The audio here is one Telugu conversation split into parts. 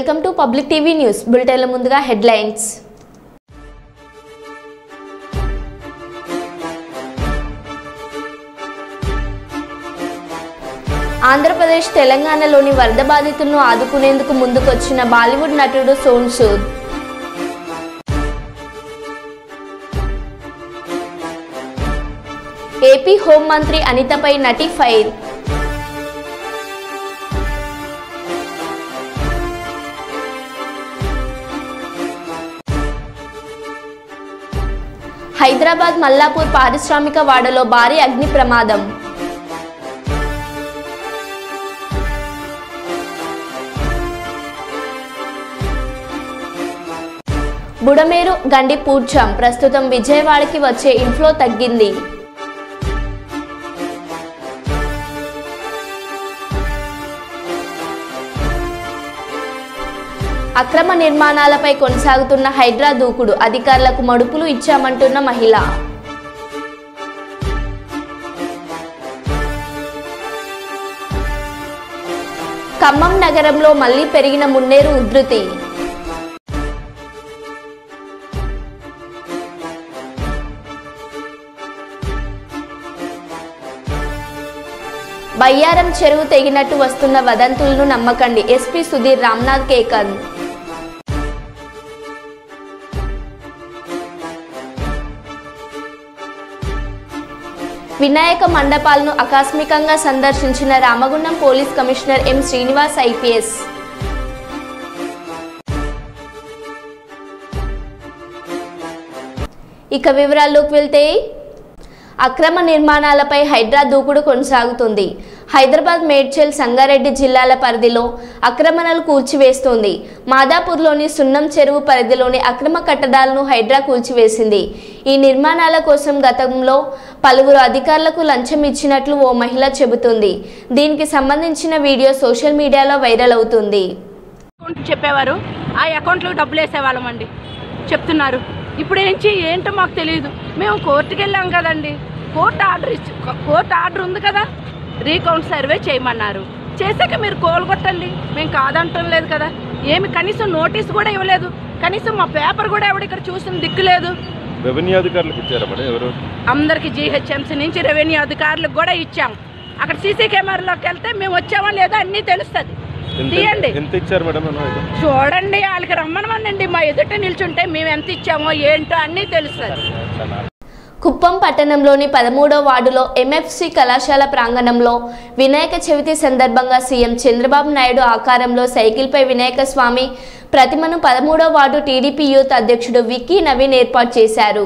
Welcome to public TV news బులెటిన్ల ముందుగా హెడ్లైన్స్. ఆంధ్రప్రదేశ్ తెలంగాణలోని వరద బాధితులను ఆదుకునేందుకు ముందుకొచ్చిన బాలీవుడ్ నటుడు సోనూ సూద్. ఏపీ హోంమంత్రి అనితపై నటి ఫైర్. హైదరాబాద్ మల్లాపూర్ పారిశ్రామిక వాడలో భారీ అగ్ని ప్రమాదం. బుడమేరు గండి పూడ్చాం, ప్రస్తుతం విజయవాడకి వచ్చే ఇన్ఫ్లో తగ్గింది. అక్రమ నిర్మాణాలపై కొనసాగుతున్న హైడ్రా దూకుడు, అధికారులకు మడుపులు ఇచ్చామంటున్న మహిళ. ఖమ్మం నగరంలో మళ్లీ పెరిగిన మున్నేరు ఉధృతి. బయ్యారం చెరువు తెగినట్టు వస్తున్న వదంతులను నమ్మకండి, ఎస్పీ సుధీర్ రామ్నాథ్ కేకన్. వినాయక మండపాలను ఆకస్మికంగా సందర్శించిన Ramagundam police commissioner M Srinivas IPS. ఇక వివరాల్లోకి వెళ్తే, అక్రమ నిర్మాణాలపై హైడ్రా దూకుడు కొనసాగుతుంది. హైదరాబాద్, మేడ్చల్, సంగారెడ్డి జిల్లాల పరిధిలో అక్రమణలు కూల్చివేస్తోంది. మాదాపూర్లోని సున్నం చెరువు పరిధిలోని అక్రమ కట్టడాలను హైడ్రా కూల్చివేసింది. ఈ నిర్మాణాల కోసం గతంలో పలువురు అధికారులకు లంచం ఇచ్చినట్లు ఓ మహిళ చెబుతుంది. దీనికి సంబంధించిన వీడియో సోషల్ మీడియాలో వైరల్ అవుతుంది. చెప్పేవారు ఆ అకౌంట్లో డబ్బులు వేసేవాళ్ళమండి చెప్తున్నారు. ఇప్పుడు ఏంటో మాకు తెలియదు. మేము కోర్టుకి వెళ్ళాం కదండి, కోర్టు ఆర్డర్ ఉంది కదా, రీకౌంట్ సర్వే చేయమన్నారు. చేశాక మీరు కోలుగొట్టండి, మేము కాదంటం లేదు కదా. ఏమి కనీసం నోటీస్ కూడా ఇవ్వలేదు, కనీసం మా పేపర్ కూడా ఎవడు ఇక్కడ చూసిన దిక్కు లేదు. రెవెన్యూ అధికారులకు ఇచ్చారా మేడం? ఎవరు? అందరికి జీహెచ్ఎంసీ నుంచి రెవెన్యూ అధికారులకు కూడా ఇచ్చాం. అక్కడ సీసీ కెమెరాలోకి వెళ్తే మేము వచ్చామా లేదా అన్నీ తెలుస్తుంది. తీయండి, ఎంత ఇచ్చారు మేడం? చూడండి, వాళ్ళకి రమ్మనమనండి, మా ఎదుట నిల్చుంటే మేము ఎంత ఇచ్చామో ఏంటో అన్నీ తెలుస్తుంది. కుప్పం పట్టణంలోని 13వ వార్డులో ఎంఎఫ్సి కళాశాల ప్రాంగణంలో వినాయక చవితి సందర్భంగా సీఎం చంద్రబాబు నాయుడు ఆకారంలో సైకిల్పై వినాయక స్వామి ప్రతిమను 13వ వార్డు టీడీపీ యూత్ అధ్యక్షుడు విక్కీ నవీన్ ఏర్పాటు చేశారు.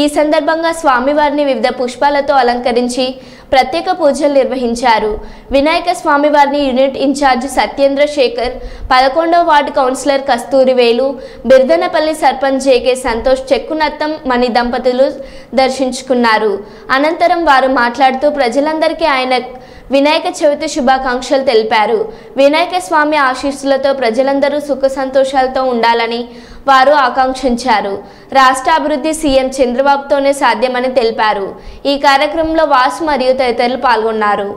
ఈ సందర్భంగా స్వామివారిని వివిధ పుష్పాలతో అలంకరించి ప్రత్యేక పూజలు నిర్వహించారు. వినాయక స్వామివారిని యూనిట్ ఇన్ఛార్జ్ సత్యేంద్ర శేఖర్, 11వ ward councillor Kasturi Velu, Birdanapalli sarpanch JK Santosh, Chekkunattam Mani దంపతులు దర్శించుకున్నారు. అనంతరం వారు మాట్లాడుతూ ప్రజలందరికీ ఆయన వినాయక చవితి శుభాకాంక్షలు తెలిపారు. వినాయక స్వామి ఆశీస్సులతో ప్రజలందరూ సుఖ సంతోషాలతో ఉండాలని వారు ఆకాంక్షించారు. రాష్ట్ర అభివృద్ధి సీఎం చంద్రబాబుతోనే సాధ్యమని తెలిపారు. ఈ కార్యక్రమంలో వాసు మరియు తదితరులు పాల్గొన్నారు.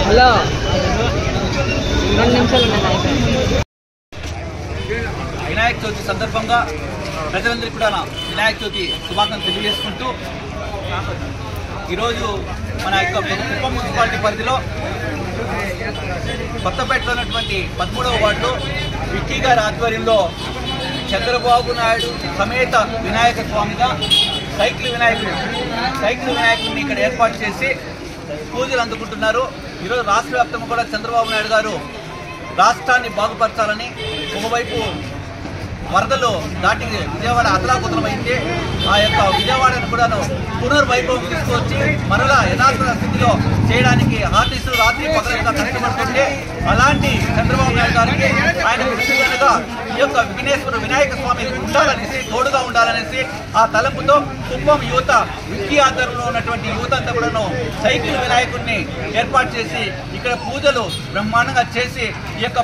హలో, 2 నిమిషాలు ఉన్నాయి. వినాయక చవితి సందర్భంగా ప్రజలందరికీ కూడా వినాయక చవితి శుభాకాంక్షలు తెలియజేసుకుంటూ, ఈరోజు మన యొక్క కుప్పం మున్సిపాలిటీ పరిధిలో కొత్తపేటలో ఉన్నటువంటి 13వ వార్డులో విక్కీ గారి ఆధ్వర్యంలో చంద్రబాబు నాయుడు సమేత వినాయక స్వామిగా సైకిల్ వినాయకుడిని ఇక్కడ ఏర్పాటు చేసి పూజలు అందుకుంటున్నారు. ఈరోజు రాష్ట్ర వ్యాప్తంగా కూడా చంద్రబాబు నాయుడు గారు రాష్ట్రాన్ని బాగుపరచాలని, ఒకవైపు వరదలు దాటి విజయవాడ అతలాకుతలమైంది. ఆ యొక్క విజయవాడను కూడా పునర్వైభవం తీసుకొచ్చి మరలా యథార్థ స్థితిలో చేయడానికి ఆర్టిస్టులు రాత్రి పగలంతా కష్టపడుతుంటే అలాంటి చంద్రబాబు నాయుడు గారికి ఆయన కృషిగా ఈ యొక్క వినాయక స్వామి ఉండాలనేసి, తోడుగా ఉండాలనేసి ఆ తలపుతో కుప్పం యువత విక్కీ ఆధ్వర్యంలో ఉన్నటువంటి యువత అంతా కూడాను సైకిల్ వినాయకుడిని ఏర్పాటు చేసి ఇక్కడ పూజలు బ్రహ్మాండంగా చేసి ఈ యొక్క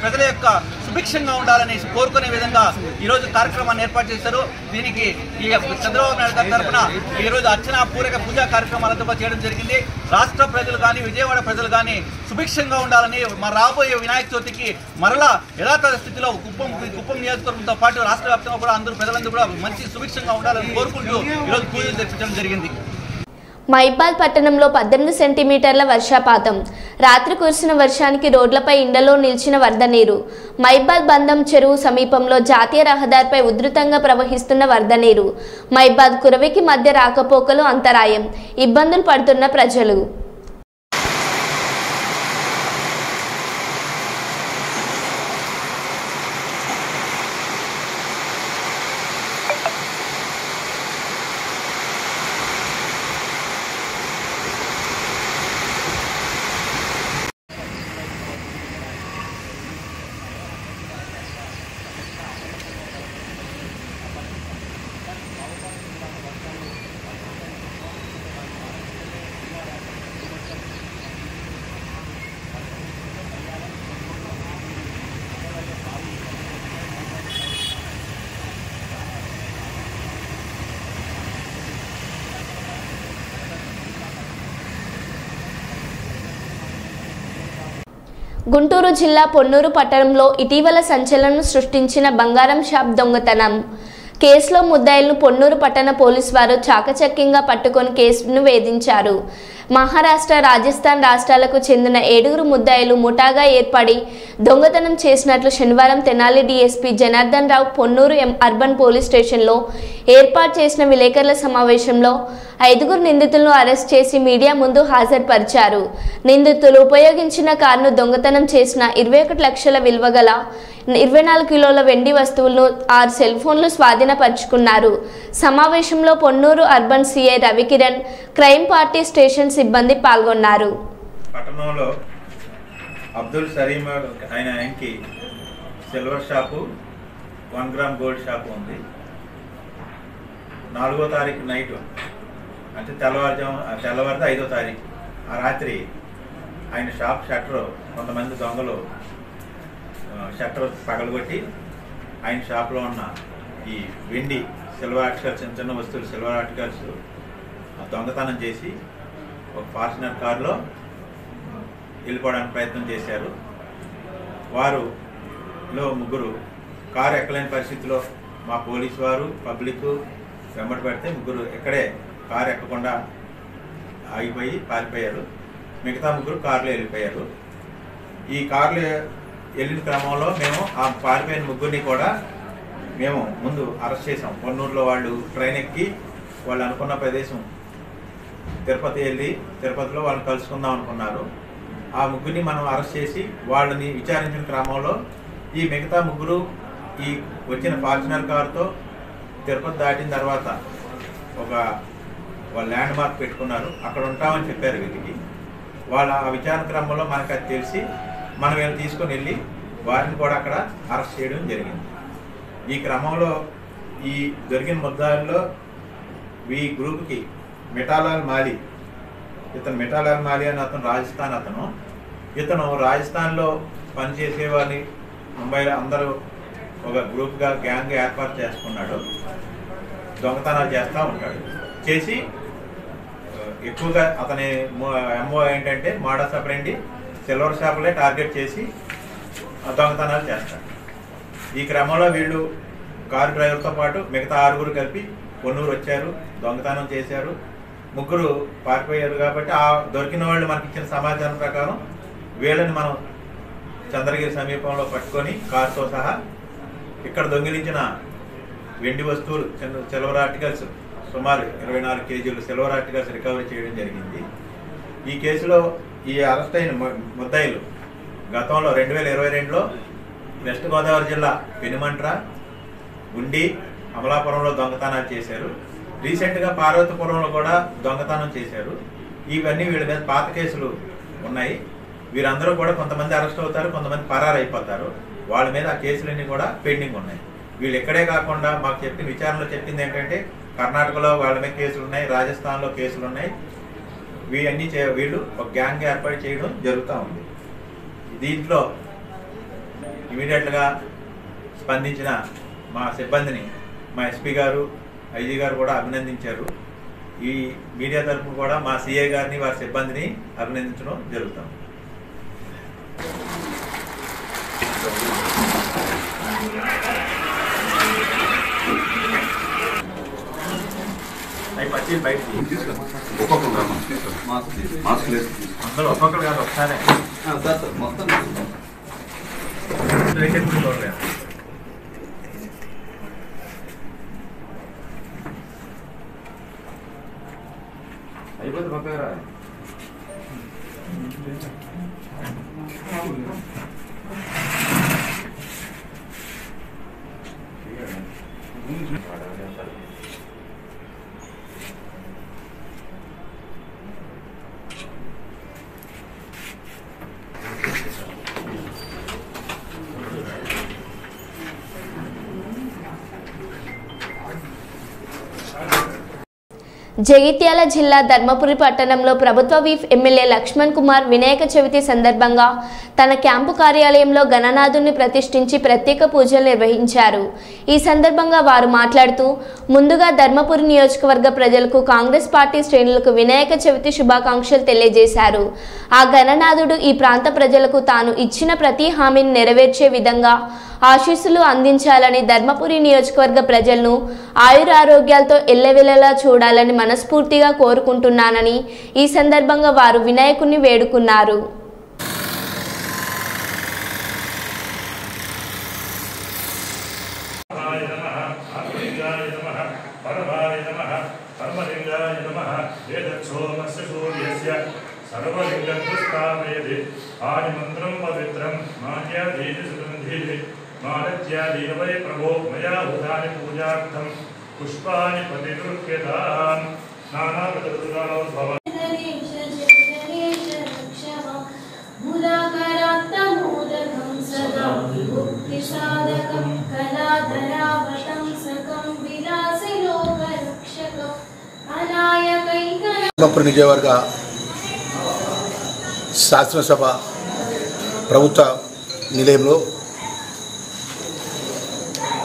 ప్రజల యొక్క సుభిక్షంగా ఉండాలనేసి కోరుకునే విధంగా ఈరోజు కార్యక్రమాన్ని ఏర్పాటు చేశారు. దీనికి ఈ చంద్రబాబు నాయుడు గారి తరఫున ఈరోజు అర్చన పూరక పూజా కార్యక్రమాలతో చేయడం జరిగింది. రాష్ట్ర ప్రజలు కానీ విజయవాడ ప్రజలు కానీ సుభిక్షంగా ఉండాలని రాబోయే వినాయక చవితికి మరలా యథాతథ స్థితిలో కుప్పం నియోజకవర్గంతో పాటు రాష్ట్ర వ్యాప్తంగా కూడా ప్రజలందరూ కూడా మంచి సుభిక్షంగా ఉండాలని కోరుకుంటూ ఈరోజు పూజలు జరిపించడం జరిగింది. మైబాద్ పట్టణంలో 18 సెంటీమీటర్ల వర్షపాతం. రాత్రి కురిసిన వర్షానికి రోడ్లపై ఇండ్లలో నిలిచిన వరద నీరు. మైబాద్ బంధం చెరువు సమీపంలో జాతీయ రహదారిపై ఉధృతంగా ప్రవహిస్తున్న వరద నీరు. మైబాద్ కురవికి మధ్య రాకపోకలు అంతరాయం. ఇబ్బందులు పడుతున్న ప్రజలు. గుంటూరు జిల్లా పొన్నూరు పట్టణంలో ఇటీవల సంచలనం సృష్టించిన బంగారం షాప్ దొంగతనం కేసులో ముద్దాయిలను పొన్నూరు పట్టణ పోలీసు వారు చాకచక్యంగా పట్టుకొని కేసును వేధించారు. మహారాష్ట్ర, రాజస్థాన్ రాష్ట్రాలకు చెందిన 7 ముద్దాయిలు ముఠాగా ఏర్పడి దొంగతనం చేసినట్లు శనివారం Tenali DSP Janardhan Rao Ponnuru urban police స్టేషన్లో ఏర్పాటు చేసిన విలేకరుల సమావేశంలో 5 నిందితులను అరెస్ట్ చేసి మీడియా ముందు హాజరుపరిచారు. నిందితులు ఉపయోగించిన కారును దొంగతనం చేసిన 21 లక్షల విలువ గల 24 కిలోల వెండి వస్తువులను 6 సెల్ ఫోన్లు స్వాధీనపరుచుకున్నారు. సమావేశంలో Ponnuru urban CI Ravikiran, crime party station సిబ్బంది పాల్గొన్నారు. పట్టణంలో అబ్దుల్ సలీం ఆయన ఆయనకి silver shop, 1 gram gold shop ఉంది. 4వ తారీఖు నైట్ అంటే తెల్లవారితే 5వ తారీఖు ఆ రాత్రి ఆయన షాప్ షట్టర్ కొంతమంది దొంగలు షట్టర్ పగలగొట్టి ఆయన షాప్లో ఉన్న ఈ వెండి సిల్వర్ ఆర్టికల్స్, చిన్న వస్తువులు సిల్వర్ ఆర్టికల్స్ దొంగతనం చేసి ఒక ఫార్చునర్ కారులో వెళ్ళిపోవడానికి ప్రయత్నం చేశారు. వారులో 3 కారు ఎక్కలేని పరిస్థితిలో మా పోలీసు వారు పబ్లిక్ వెంబడి పెడితే 3 ఎక్కడే కారు ఎక్కకుండా ఆగిపోయి పారిపోయారు. మిగతా 3 కారులో వెళ్ళిపోయారు. ఈ కారులో వెళ్ళిన క్రమంలో మేము ఆ పారిపోయిన 3 కూడా మేము ముందు అరెస్ట్ చేసాం. పొన్నూరులో వాళ్ళు ట్రైన్ ఎక్కి వాళ్ళు అనుకున్న ప్రదేశం తిరుపతి వెళ్ళి తిరుపతిలో వాళ్ళని కలుసుకుందాం అనుకున్నారు. ఆ 3 మనం అరెస్ట్ చేసి వాళ్ళని విచారించిన క్రమంలో ఈ మిగతా 3 ఈ వచ్చిన ఫార్చునర్ కారుతో తిరుపతి దాటిన తర్వాత ఒక ల్యాండ్ మార్క్ పెట్టుకున్నారు. అక్కడ ఉంటామని చెప్పారు వీళ్ళకి. వాళ్ళ ఆ విచారణ క్రమంలో మనకు అది తెలిసి మనం వీళ్ళు తీసుకొని వెళ్ళి వారిని కూడా అక్కడ అరెస్ట్ చేయడం జరిగింది. ఈ క్రమంలో ఈ జరిగిన ముద్దాయిల్లో ఈ గ్రూప్కి మిఠాలాల్ మాలి, ఇతను మిఠాలాల్ మాలి అని అతను రాజస్థాన్ ఇతను రాజస్థాన్లో పనిచేసేవారిని ముంబైలో అందరూ ఒక గ్రూప్గా గ్యాంగ్ ఏర్పాటు చేసుకున్నాడు. దొంగతనాలు చేస్తూ ఉంటాడు. చేసి ఎక్కువగా అతని ఎంఓ ఏంటంటే మోడస్ ఆపరెండి సిల్వర్ షాపులే టార్గెట్ చేసి దొంగతనాలు చేస్తాడు. ఈ క్రమంలో వీళ్ళు కారు డ్రైవర్తో పాటు మిగతా 6 కలిపి పొన్నూరు వచ్చారు, దొంగతనం చేశారు. 3 పారిపోయారు. కాబట్టి ఆ దొరికిన వాళ్ళు మనకి ఇచ్చిన సమాచారం ప్రకారం వీళ్ళని మనం చంద్రగిరి సమీపంలో పట్టుకొని కారుతో సహా ఇక్కడ దొంగిలించిన వెండి వస్తువులు, సిల్వర్ ఆర్టికల్స్ సుమారు 24 కేజీలు సిల్వర్ ఆర్టికల్స్ రికవరీ చేయడం జరిగింది. ఈ కేసులో ఈ అరెస్ట్ అయిన ముద్దాయిలు గతంలో 2022లో వెస్ట్ గోదావరి జిల్లా పెనుమంట్ర, ఉండి అమలాపురంలో దొంగతనాలు చేశారు. రీసెంట్గా పార్వతీపురంలో కూడా దొంగతనం చేశారు. ఇవన్నీ వీళ్ళ మీద పాత కేసులు ఉన్నాయి. వీరందరూ కూడా కొంతమంది అరెస్ట్ అవుతారు, కొంతమంది పరారు అయిపోతారు. వాళ్ళ మీద ఆ కేసులన్నీ కూడా పెండింగ్ ఉన్నాయి. వీళ్ళు ఎక్కడే కాకుండా మాకు చెప్పిన విచారణలో చెప్పింది ఏంటంటే కర్ణాటకలో వాళ్ళ మీద కేసులు ఉన్నాయి, రాజస్థాన్లో కేసులు ఉన్నాయి. వీళ్ళన్నీ వీళ్ళు ఒక గ్యాంగ్ ఏర్పాటు చేయడం జరుగుతూ ఉంది. దీంట్లో ఇమీడియట్గా స్పందించిన మా సిబ్బందిని మా ఎస్పీ గారు, ఐజీ గారు కూడా అభినందించారు. ఈ మీడియా తరఫున కూడా మా సిఐ గారిని, వారి సిబ్బందిని అభినందించడం జరుగుతుంది. అవి పచ్చి బయట అందరూ ఒక్కొక్కరు కాదు ఒకసారి మొత్తం అయిపోతుంది పక్కరా. జగిత్యాల జిల్లా ధర్మపురి పట్టణంలో ప్రభుత్వ విప్ ఎమ్మెల్యే లక్ష్మణ్ కుమార్ వినాయక చవితి సందర్భంగా తన క్యాంపు కార్యాలయంలో గణనాథుని ప్రతిష్ఠించి ప్రత్యేక పూజలు నిర్వహించారు. ఈ సందర్భంగా వారు మాట్లాడుతూ ముందుగా ధర్మపురి నియోజకవర్గ ప్రజలకు కాంగ్రెస్ పార్టీ శ్రేణులకు వినాయక చవితి శుభాకాంక్షలు తెలియజేశారు. ఆ గణనాథుడు ఈ ప్రాంత ప్రజలకు తాను ఇచ్చిన ప్రతి హామీని నెరవేర్చే విధంగా ఆశీస్సులు అందించాలని, ధర్మపురి నియోజకవర్గ ప్రజలను ఆయురారోగ్యాలతో ఎల్లవెల్లలా చూడాలని మనస్ఫూర్తిగా కోరుకుంటున్నానని ఈ సందర్భంగా వారు వినాయకుడిని వేడుకున్నారు. प्रभो मया भूतानि पूजार्थं पुष्पाणि प्रतिगृह्यताम् नानाविधरुचिराणो भव मुदाकरात्तमोदकं सदा विमुक्तिसाधकं कलाधरावतं सकं विलासिलोकरक्षकं अनायकैकं ధర్మపురి నియోజకవర్గ శాసనసభ ప్రభుత్వ నిలయంలో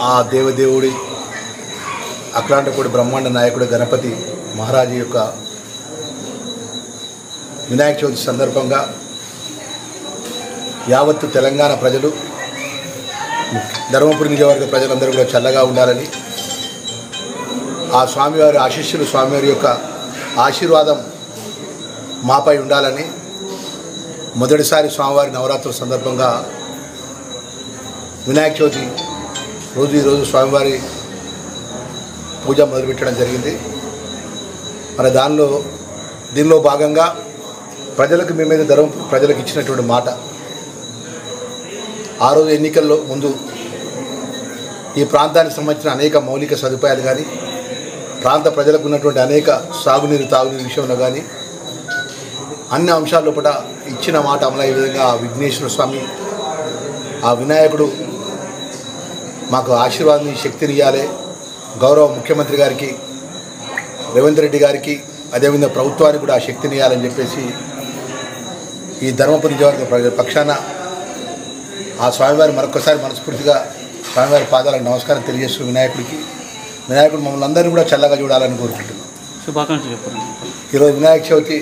ఆ దేవదేవుడి అఖిలాండకోటి బ్రహ్మాండ నాయకుడు గణపతి మహారాజు యొక్క వినాయక చవితి సందర్భంగా యావత్తు తెలంగాణ ప్రజలు, ధర్మపురి నియోజకవర్గ ప్రజలందరూ కూడా చల్లగా ఉండాలని, ఆ స్వామివారి ఆశీస్సులు, స్వామివారి యొక్క ఆశీర్వాదం మాపై ఉండాలని మొదటిసారి స్వామివారి నవరాత్రుల సందర్భంగా వినాయక చవితి ఈరోజు స్వామివారి పూజ మొదలుపెట్టడం జరిగింది. మరి దీనిలో భాగంగా ప్రజలకు మేమేదో ధర్మపురి ప్రజలకు ఇచ్చినటువంటి మాట, ఆ రోజు ఎన్నికల్లో ముందు ఈ ప్రాంతానికి సంబంధించిన అనేక మౌలిక సదుపాయాలు కానీ, ప్రాంత ప్రజలకు ఉన్నటువంటి అనేక సాగునీరు, తాగునీరు విషయంలో కానీ అన్ని అంశాల లోపల ఇచ్చిన మాట అమలయ్యే విధంగా విఘ్నేశ్వర స్వామి, ఆ వినాయకుడు మాకు ఆశీర్వాదాన్ని, శక్తిని ఇవ్వాలి. గౌరవ ముఖ్యమంత్రి గారికి, రేవంత్ రెడ్డి గారికి, అదేవిధంగా ప్రభుత్వానికి కూడా ఆ శక్తిని ఇవ్వాలని చెప్పేసి ఈ ధర్మపురి నియోజకవర్గ ప్రజల పక్షాన ఆ స్వామివారి మరొకసారి మనస్ఫూర్తిగా స్వామివారి పాదాలకు నమస్కారం తెలియజేస్తూ వినాయకుడు మమ్మల్ని అందరినీ కూడా చల్లగా చూడాలని కోరుకుంటున్నాం. శుభాకాంక్షలు చెప్పండి. ఈరోజు వినాయక చవితి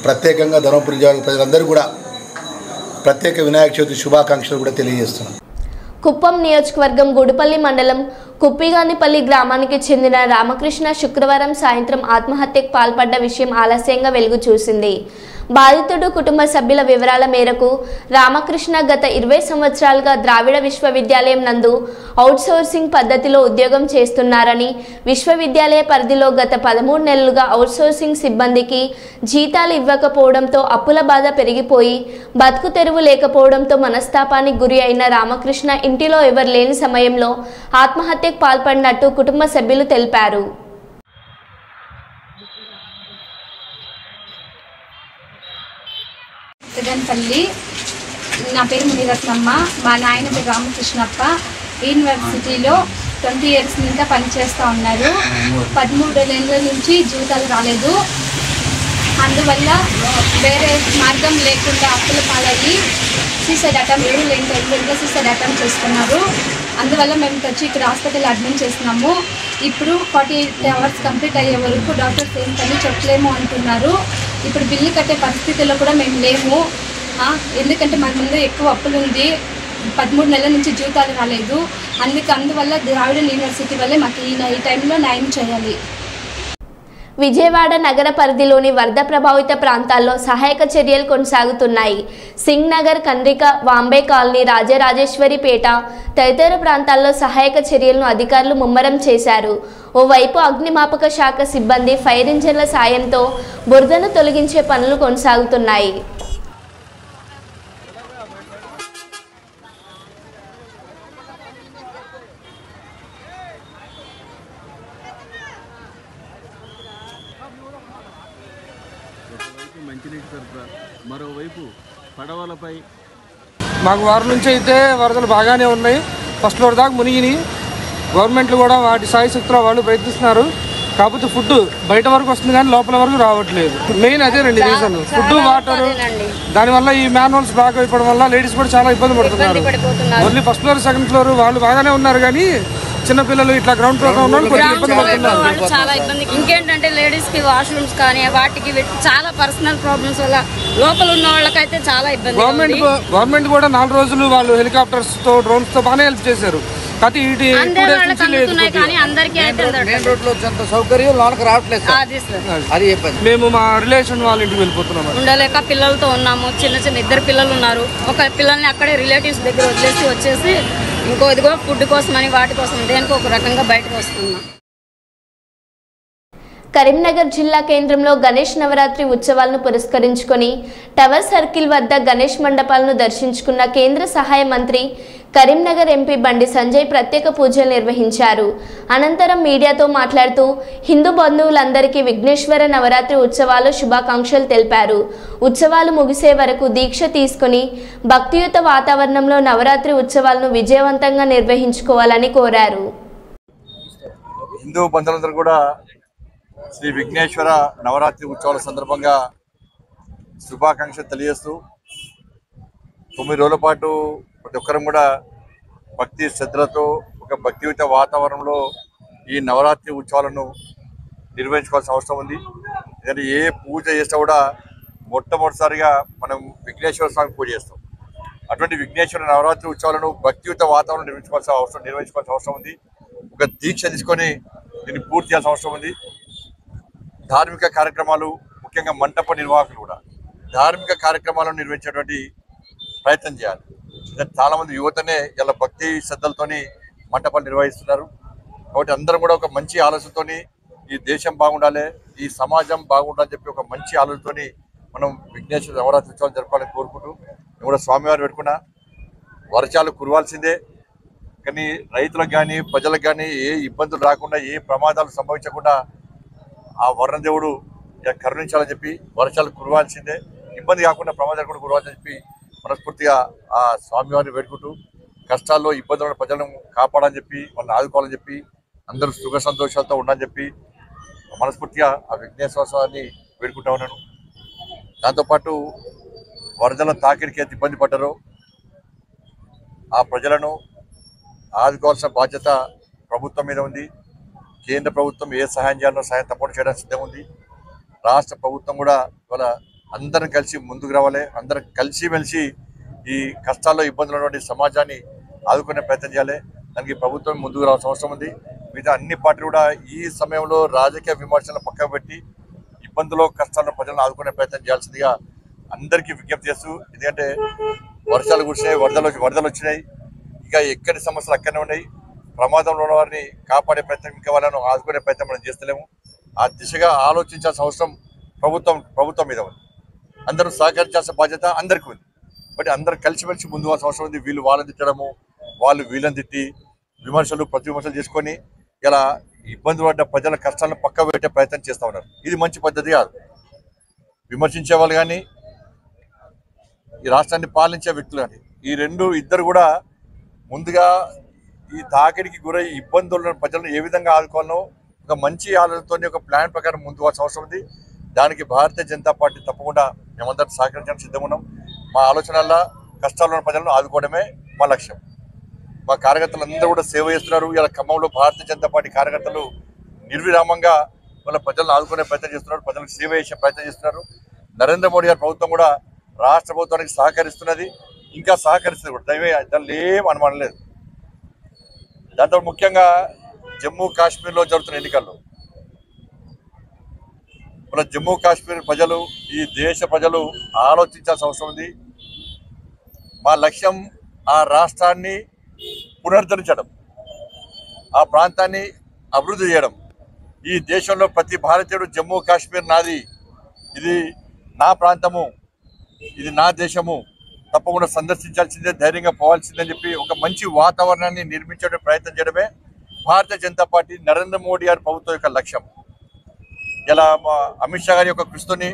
ప్రత్యేకంగా ధర్మపురి నియోజకవర్గ ప్రజలందరూ కూడా ప్రత్యేక వినాయక చవితి శుభాకాంక్షలు కూడా తెలియజేస్తున్నాం. కుప్పం నియోజకవర్గం గుడిపల్లి మండలం కుప్పిగానిపల్లి గ్రామానికి చెందిన రామకృష్ణ శుక్రవారం సాయంత్రం ఆత్మహత్యకు పాల్పడ్డ విషయం ఆలస్యంగా వెలుగు చూసింది. బాధితుడు కుటుంబ సభ్యుల వివరాల మేరకు రామకృష్ణ గత 20 సంవత్సరాలుగా ద్రావిడ విశ్వవిద్యాలయం నందు అవుట్సోర్సింగ్ పద్ధతిలో ఉద్యోగం చేస్తున్నారని, విశ్వవిద్యాలయ పరిధిలో గత 13 నెలలుగా అవుట్సోర్సింగ్ సిబ్బందికి జీతాలు ఇవ్వకపోవడంతో అప్పుల బాధ పెరిగిపోయి బతుకు తెరువు లేకపోవడంతో మనస్తాపానికి గురి అయిన రామకృష్ణ ఇంటిలో ఎవరు లేని సమయంలో ఆత్మహత్యకు పాల్పడినట్టు కుటుంబ సభ్యులు తెలిపారు. పెద్దపల్లి. నా పేరు మునిరత్నమ్మ. మా నాయన పేరు రామకృష్ణప్ప. యూనివర్సిటీలో 20 years నుంచి పనిచేస్తూ ఉన్నారు. 13 నెలల నుంచి జీతాలు రాలేదు. అందువల్ల వేరే మార్గం లేకుండా అప్పుల పాలయ్యి సూసైడ్ అటెంప్ట్ సూసైడ్ అటెంప్ట్ చేస్తున్నారు. అందువల్ల మేము వచ్చి ఇక్కడ హాస్పిటల్ అడ్మిట్ చేస్తున్నాము. ఇప్పుడు 48 hours కంప్లీట్ అయ్యే వరకు డాక్టర్స్ ఏం పని చెప్పలేము అంటున్నారు. ఇప్పుడు బిల్లు కట్టే పరిస్థితుల్లో కూడా మేము లేము. ఎందుకంటే మన ముందు ఎక్కువ అప్పులు ఉంది. 13 నెలల నుంచి జీతాలు రాలేదు. అందువల్ల ద్రావిడ యూనివర్సిటీ వల్లే మాకు ఈ టైంలో న్యాయం చేయాలి. విజయవాడ నగర పరిధిలోని వరద ప్రభావిత ప్రాంతాల్లో సహాయక చర్యలు కొనసాగుతున్నాయి. సింగ్ నగర్, కండ్రిక, వాంబే కాలనీ, రాజరాజేశ్వరిపేట తదితర ప్రాంతాల్లో సహాయక చర్యలను అధికారులు ముమ్మరం చేశారు. ఓవైపు అగ్నిమాపక శాఖ సిబ్బంది ఫైర్ ఇంజన్ల సాయంతో బురదను తొలగించే పనులు కొనసాగుతున్నాయి. మంచినీటి సరఫరా, మరోవైపు పడవలపై మాకు వారం నుంచి అయితే వరదలు బాగానే ఉన్నాయి. ఫస్ట్ ఫ్లోర్ దాకా మునిగినాయి. గవర్నమెంట్లు కూడా వాటి సాయశక్తిలో వాళ్ళు ప్రయత్నిస్తున్నారు. కాకపోతే ఫుడ్ బయట వరకు వస్తుంది కానీ లోపల వరకు రావట్లేదు. మెయిన్ అదే రండి రీజన్, ఫుడ్, వాటర్. దానివల్ల ఈ మ్యాన్హోల్స్ బ్లాక్ అయిపోవడం వల్ల లేడీస్ కూడా చాలా ఇబ్బంది పడుతున్నారు. Only first floor, second floor వాళ్ళు బాగానే ఉన్నారు కానీ చిన్నపిల్లలు ఇట్లా గ్రౌండ్ ఫ్లోర్ ఉన్న వాళ్ళు కొంచెం ఇబ్బంది పడుతున్నారు. చాలా ఇబ్బంది. ఇంకేంటంటే లేడీస్ కి వాష్రూమ్స్ కానీ వాటికి చాలా పర్సనల్ ప్రాబ్లమ్స్ వల్ల లోపల ఉన్న వాళ్ళకైతే చాలా ఇబ్బంది. గవర్నమెంట్ కూడా 4 రోజులు వాళ్ళు హెలికాప్టర్స్ తో, డ్రోన్స్ తో బాగానే హెల్ప్ చేశారు. మేము మా రిలేషన్ వాళ్ళ ఇంటికి వెళ్ళిపోతున్నాము. ఉండలేక పిల్లలతో ఉన్నాము. చిన్న 2 పిల్లలు ఉన్నారు. ఒక పిల్లల్ని అక్కడే రిలేటివ్స్ దగ్గర వదిలేసి వచ్చేసి ఇంకో ఇదిగో ఫుడ్ కోసమని వాటి కోసం దేనికి ఒక రకంగా బయటకు వస్తున్నాం. కరీంనగర్ జిల్లా కేంద్రంలో గణేష్ నవరాత్రి ఉత్సవాలను పురస్కరించుకొని టవర్ సర్కిల్ వద్ద గణేష్ మండపాలను దర్శించుకున్న కేంద్ర సహాయ మంత్రి, కరీంనగర్ ఎంపీ బండి సంజయ్ ప్రత్యేక పూజలు నిర్వహించారు. అనంతరం మీడియాతో మాట్లాడుతూ హిందూ బంధువులందరికీ విఘ్నేశ్వర నవరాత్రి ఉత్సవాలు శుభాకాంక్షలు తెలిపారు. ఉత్సవాలు ముగిసే వరకు దీక్ష తీసుకుని భక్తియుత వాతావరణంలో నవరాత్రి ఉత్సవాలను విజయవంతంగా నిర్వహించుకోవాలని కోరారు. హిందూ బంధువులందరూ కూడా శ్రీ విఘ్నేశ్వర నవరాత్రి ఉత్సవాల సందర్భంగా శుభాకాంక్షలు తెలియజేస్తూ 9 రోజుల పాటు ప్రతి ఒక్కరం కూడా భక్తి శ్రద్ధలతో ఒక భక్తియుత వాతావరణంలో ఈ నవరాత్రి ఉత్సవాలను నిర్వహించుకోవాల్సిన అవసరం ఉంది. ఎందుకంటే ఏ పూజ చేసినా కూడా మొట్టమొదటిసారిగా మనం విఘ్నేశ్వర స్వామి పూజ చేస్తాం. అటువంటి విఘ్నేశ్వర నవరాత్రి ఉత్సవాలను భక్తియుత వాతావరణం నిర్వహించుకోవాల్సిన అవసరం ఉంది. ఒక దీక్ష తీసుకొని దీన్ని పూర్తి చేయాల్సిన అవసరం ఉంది. ధార్మిక కార్యక్రమాలు, ముఖ్యంగా మంటప నిర్వాహకులు కూడా ధార్మిక కార్యక్రమాలను నిర్వహించేటువంటి ప్రయత్నం చేయాలి. చాలామంది యువతనే ఇలా భక్తి శ్రద్ధలతోని మంటపాలు నిర్వహిస్తున్నారు. కాబట్టి అందరం కూడా ఒక మంచి ఆలోచనతో ఈ దేశం బాగుండాలి, ఈ సమాజం బాగుండాలని చెప్పి ఒక మంచి ఆలోచనతో మనం విఘ్నేశ్వర నవరాత్రి ఉత్సవాలు జరపాలని కోరుకుంటూ నేను కూడా స్వామివారు పెట్టుకున్నా. వర్షాలు కురవాల్సిందే, కానీ రైతులకు కానీ ప్రజలకు కానీ ఏ ఇబ్బందులు రాకుండా, ఏ ప్రమాదాలు సంభవించకుండా ఆ వర్ణదేవుడు కరుణించాలని చెప్పి వర్షాలు కురవాల్సిందే, ఇబ్బంది కాకుండా ప్రమాదాలు కూడా కురవాలని చెప్పి మనస్ఫూర్తిగా ఆ స్వామివారిని వేడుకుంటూ కష్టాల్లో ఇబ్బందులను ప్రజలను కాపాడని చెప్పి వాళ్ళని ఆదుకోవాలని చెప్పి అందరూ సుఖ సంతోషాలతో ఉండని చెప్పి మనస్ఫూర్తిగా ఆ విఘ్నేశ్వర స్వామిని వేడుకుంటా ఉన్నాను. దాంతోపాటు వరదల తాకిడికి ఎంత ఇబ్బంది పడ్డారో ఆ ప్రజలను ఆదుకోవాల్సిన బాధ్యత ప్రభుత్వం మీద ఉంది. కేంద్ర ప్రభుత్వం ఏ సహాయం చేయాలో సహాయం తప్పకుండా చేయడానికి సిద్ధం ఉంది. రాష్ట్ర ప్రభుత్వం కూడా ఇవాళ అందరం కలిసి ముందుకు రావాలి. అందరం కలిసిమెలిసి ఈ కష్టాల్లో ఇబ్బందులు ఉన్నటువంటి సమాజాన్ని ఆదుకునే ప్రయత్నం చేయాలి. దానికి ప్రభుత్వం ముందుకు రావాల్సిన అవసరం ఉంది. మిగతా అన్ని పార్టీలు కూడా ఈ సమయంలో రాజకీయ విమర్శలను పక్కకు పెట్టి ఇబ్బందుల్లో కష్టాలను ప్రజలను ఆదుకునే ప్రయత్నం చేయాల్సిందిగా అందరికీ విజ్ఞప్తి చేస్తూ, ఎందుకంటే వర్షాలు కురిసినాయి, వరదలు వచ్చినాయి, ఇంకా ఎక్కడి సమస్యలు అక్కడనే ఉన్నాయి. ప్రమాదంలో ఉన్న వారిని కాపాడే ప్రయత్నం, ఇంకా వాళ్ళను ఆదుకునే ప్రయత్నం మనం చేస్తలేము. ఆ దిశగా ఆలోచించాల్సిన అవసరం ప్రభుత్వం మీద ఉంది. అందరూ సహకరించాల్సిన బాధ్యత అందరికీ ఉంది. బట్ అందరూ కలిసిమెలిసి ముందు పోవాల్సిన అవసరం ఉంది. వీళ్ళు వాళ్ళని తిట్టడము, వాళ్ళు వీళ్ళని తిట్టి ప్రతి విమర్శలు చేసుకొని ఇలా ఇబ్బంది పడ్డ ప్రజల కష్టాలను పక్క పెట్టే ప్రయత్నం చేస్తూ ఉన్నారు. ఇది మంచి పద్ధతి కాదు. విమర్శించే వాళ్ళు కానీ, ఈ రాష్ట్రాన్ని పాలించే వ్యక్తులు కానీ, ఇద్దరు కూడా ముందుగా ఈ తాకిడికి గురై ఇబ్బందులు ప్రజలను ఏ విధంగా ఆదుకోవాలో ఒక మంచి ఆలోచనతో ఒక ప్లాన్ ప్రకారం ముందు పోవాల్సిన అవసరం ఉంది. దానికి భారతీయ జనతా పార్టీ తప్పకుండా మేమందరం సహకరించడానికి సిద్ధంగా ఉన్నాం. మా ఆలోచనల్లో కష్టాల్లో ఉన్న ప్రజలను ఆదుకోవడమే మా లక్ష్యం. మా కార్యకర్తలు అందరూ కూడా సేవ చేస్తున్నారు. ఇలా ఖమ్మంలో భారతీయ జనతా పార్టీ కార్యకర్తలు నిర్విరామంగా వాళ్ళ ప్రజలను ఆదుకునే ప్రయత్నం చేస్తున్నారు, ప్రజలకు సేవ చేసే ప్రయత్నం చేస్తున్నారు. నరేంద్ర మోడీ గారి ప్రభుత్వం కూడా రాష్ట్ర ప్రభుత్వానికి సహకరిస్తున్నది, ఇంకా సహకరిస్తుంది కూడా. దానిలో ఏం అనుమానం లేదు. దాంతో ముఖ్యంగా జమ్మూ కాశ్మీర్లో జరుగుతున్న ఎన్నికల్లో మన జమ్మూ కాశ్మీర్ ప్రజలు, ఈ దేశ ప్రజలు ఆలోచించాల్సిన అవసరం ఉంది. మా లక్ష్యం ఆ రాష్ట్రాన్ని పునరుద్ధరించడం, ఆ ప్రాంతాన్ని అభివృద్ధి చేయడం. ఈ దేశంలో ప్రతి భారతీయుడు జమ్మూ కాశ్మీర్ నాది, ఇది నా ప్రాంతము, ఇది నా దేశము, తప్పకుండా సందర్శించాల్సిందే, ధైర్యంగా పోవాల్సిందని చెప్పి ఒక మంచి వాతావరణాన్ని నిర్మించే ప్రయత్నం చేయడమే భారతీయ జనతా పార్టీ, నరేంద్ర మోడీ గారి ప్రభుత్వం యొక్క లక్ష్యం. ఇలా అమిత్ షా గారి యొక్క కృషితోని,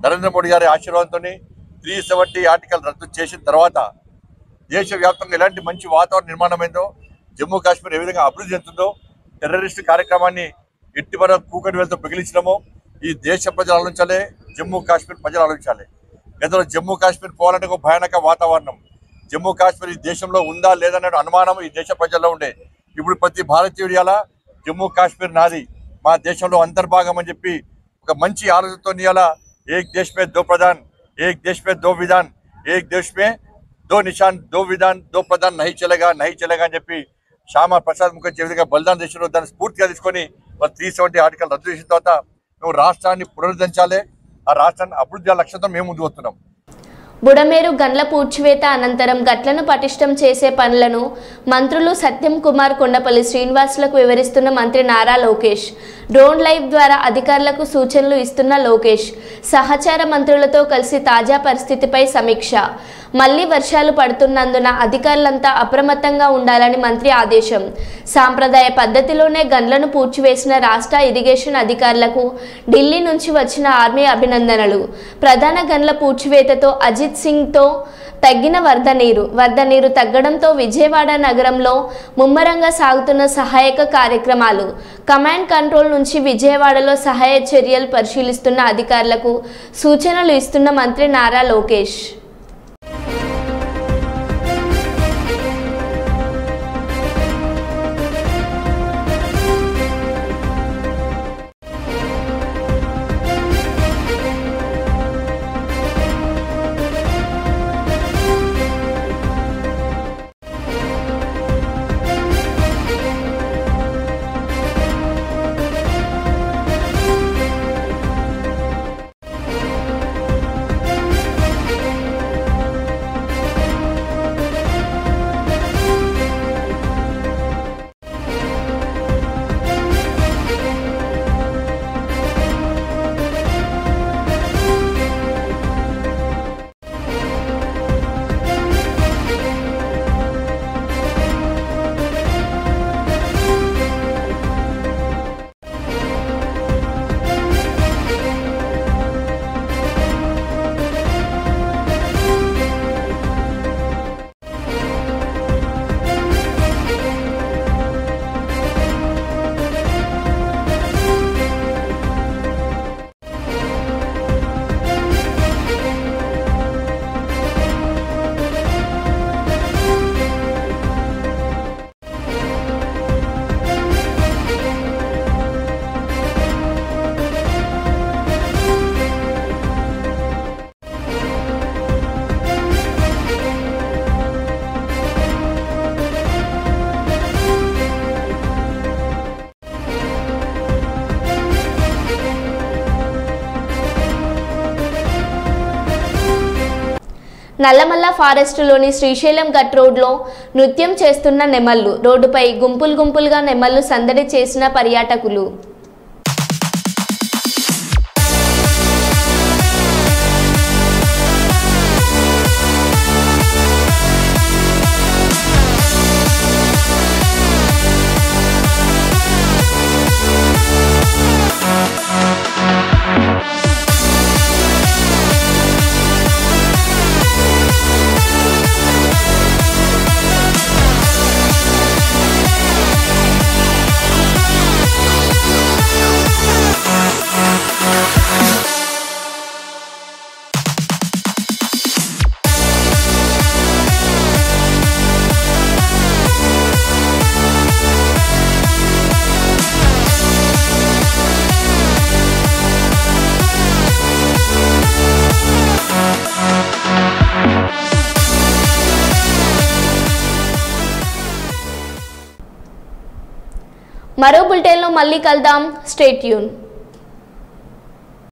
నరేంద్ర మోడీ గారి ఆశీర్వాదంతో 370 ఆర్టికల్ రద్దు చేసిన తర్వాత దేశవ్యాప్తంగా ఎలాంటి మంచి వాతావరణ నిర్మాణమైందో, జమ్మూ కాశ్మీర్ ఏ విధంగా అభివృద్ధి చెందుతుందో, టెర్రరిస్టు కార్యక్రమాన్ని ఎట్టి మన కూకటి వేలతో పిగిలించడమో ఈ దేశ ప్రజలు ఆలోచించాలి, జమ్మూ కాశ్మీర్ ప్రజలు ఆలోచించాలి. గతంలో జమ్మూ కాశ్మీర్ పోవాలంటే ఒక భయానక వాతావరణం, జమ్మూ కాశ్మీర్ ఈ దేశంలో ఉందా లేదనే అనుమానం ఈ దేశ ప్రజల్లో ఉండే. ఇప్పుడు ప్రతి భారతీయుడి అలా జమ్మూ కాశ్మీర్ నాది, మా దేశంలో అంతర్భాగం అని చెప్పి ఒక మంచి ఆలోచనతో ఇలా ఏక్ దేశ్ మే దో ప్రధాన్, ఏక్ దేశ్ మే దో విధాన్, ఏక్ దేశ్ మే దో నిషాన్, దో విధాన్, దో ప్రధాన్ నహీ చలేగా అని చెప్పి శ్యామా ప్రసాద్ ముఖర్జీ విధంగా బలిదానం చేసిన దాన్ని స్ఫూర్తిగా తీసుకొని 370 ఆర్టికల్ రద్దు చేసిన తర్వాత మేము రాష్ట్రాన్ని పునరుద్ధరించాలి, ఆ రాష్ట్రాన్ని అభివృద్ధి లక్ష్యంతో మేము ముందుకు వస్తున్నాం. బుడమేరు గండ్ల పూడ్చివేత అనంతరం గట్లను పటిష్టం చేసే పనులను మంత్రులు సత్యం కుమార్, కొండపల్లి శ్రీనివాసులకు వివరిస్తున్న మంత్రి నారా లోకేష్. డ్రోన్ లైవ్ ద్వారా అధికారులకు సూచనలు ఇస్తున్న లోకేష్ సహచార మంత్రులతో కలిసి తాజా పరిస్థితిపై సమీక్ష. మళ్లీ వర్షాలు పడుతున్నందున అధికారులంతా అప్రమత్తంగా ఉండాలని మంత్రి ఆదేశం. సాంప్రదాయ పద్ధతిలోనే గండ్లను పూడ్చివేసిన రాష్ట్ర ఇరిగేషన్ అధికారులకు ఢిల్లీ నుంచి వచ్చిన ఆర్మీ అభినందనలు. ప్రధాన గండ్ల పూడ్చివేతతో అజిత్ సింగ్తో తగ్గిన వరద నీరు తగ్గడంతో విజయవాడ నగరంలో ముమ్మరంగా సాగుతున్న సహాయక కార్యక్రమాలు. కమాండ్ కంట్రోల్ నుంచి విజయవాడలో సహాయ చర్యలు పరిశీలిస్తున్న అధికారులకు సూచనలు ఇస్తున్న మంత్రి నారా లోకేష్. నల్లమల్ల ఫారెస్టులోని శ్రీశైలం ఘట్ రోడ్లో నృత్యం చేస్తున్న నెమళ్లు. రోడ్డుపై గుంపులు గుంపులుగా నెమళ్లు సందడి చేసిన పర్యాటకులు. మరో బులెటిన్లో మళ్ళీ కలుద్దాం. Stay tune.